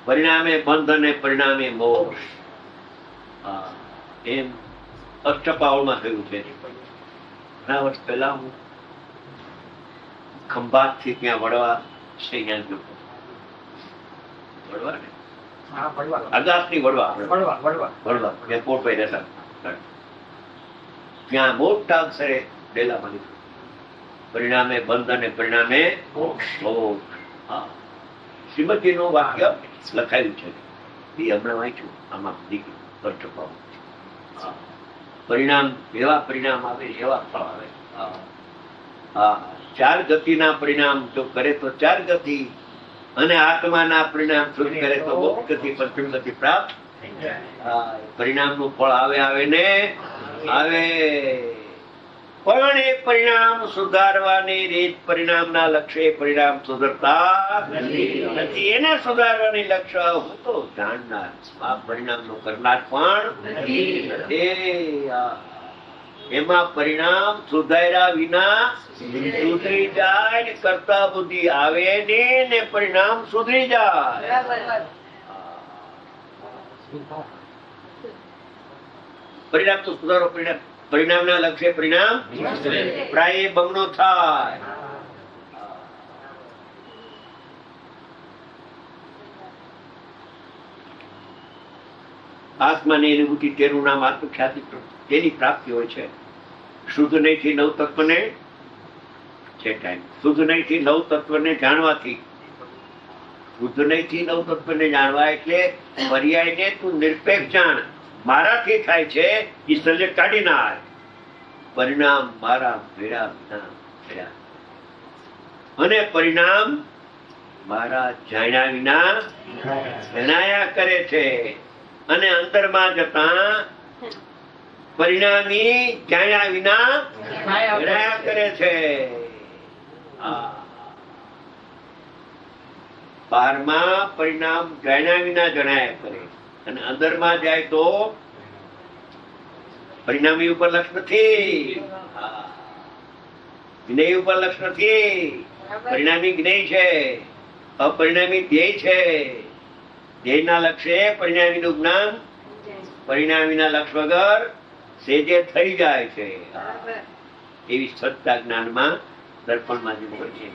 પરિણામે બંધ અને પરિણામે મોક્ષ. એમ અષ્ટપાવળમાં થયું છે. ઘણા વર્ષ પહેલા હું ખંભાત થી ત્યાં વડવા છે, ત્યાં ગયો. વડવા ને આગાસની વડવા ત્યાં પોરભાઈ રહેતા. ત્યાં મોટા અક્ષરે ડેલામાં લીધું, પરિણામે બંધ અને પરિણામે મોક્ષ. શ્રીમતીનું વાક્ય લખાયું છે, એ હમણાં વાંચ્યું. આમાં દીકરી પરિણામ એવા પરિણામ આવે, એવા ફળ આવે. ચાર ગતિના પરિણામ જો કરે તો ચાર ગતિ, અને આત્માના પરિણામ સુધી કરે તો મોક્ષ ગતિ, પંચમ ગતિ પ્રાપ્ત. પરિણામનું ફળ આવે ને આવે, પણ એ પરિણામ સુધારવાની રીત, પરિણામના લક્ષ્ય પરિણામ સુધરતા નથી. એને સુધારવાની લક્ષ્ય હું તો જાણનાર, આ પરિણામનો કરનાર પણ એમાં પરિણામ સુધાર્યા વિના સુધરી જાય, કરતા બુદ્ધિ આવે ને પરિણામ સુધરી જાય. પરિણામ તો સુધારો, પરિણામના લક્ષ્ય પરિણામ પ્રાય બમણો થાય. આત્માની અનુભૂતિ, તેનું નામ આત્મખ્યાતિ, તેની પ્રાપ્તિ હોય છે. શુદ્ધ નહીંથી નવ તત્વને છે ટાઈમ, શુદ્ધ નહીંથી નવ તત્વને જાણવાથી, શુદ્ધ નહીંથી નવ તત્વને જાણવા એટલે પર્યાયને તું નિરપેક્ષ જાણ. મારાથી થાય છે એ સલ્લે કાઢી નાખ. પરિણામ મારા ભેળા વિના ભેળા, અને પરિણામ મારા જાણ્યા વિના જણાયા કરે છે. અને અંતરમાં જતા પરિણામી જાણ્યા વિના જણાયા કરે છે. બહારમાં પરિણામ જાણ્યા વિના જણાયા કરે, અને અંદરમાં જાય તો પરિણામી ઉપર લક્ષ નથી, જ્ઞેય ઉપર લક્ષ નથી. પરિણામી જ્ઞેય છે, અપરિણામી ધ્યેય છે. ધ્યેયના લક્ષ્ય પરિણામીનું જ્ઞાન, પરિણામીના લક્ષ વગર સેજે થઈ જાય છે. એવી સત્તા જ્ઞાનમાં દર્પણમાં જેવું હોય છે.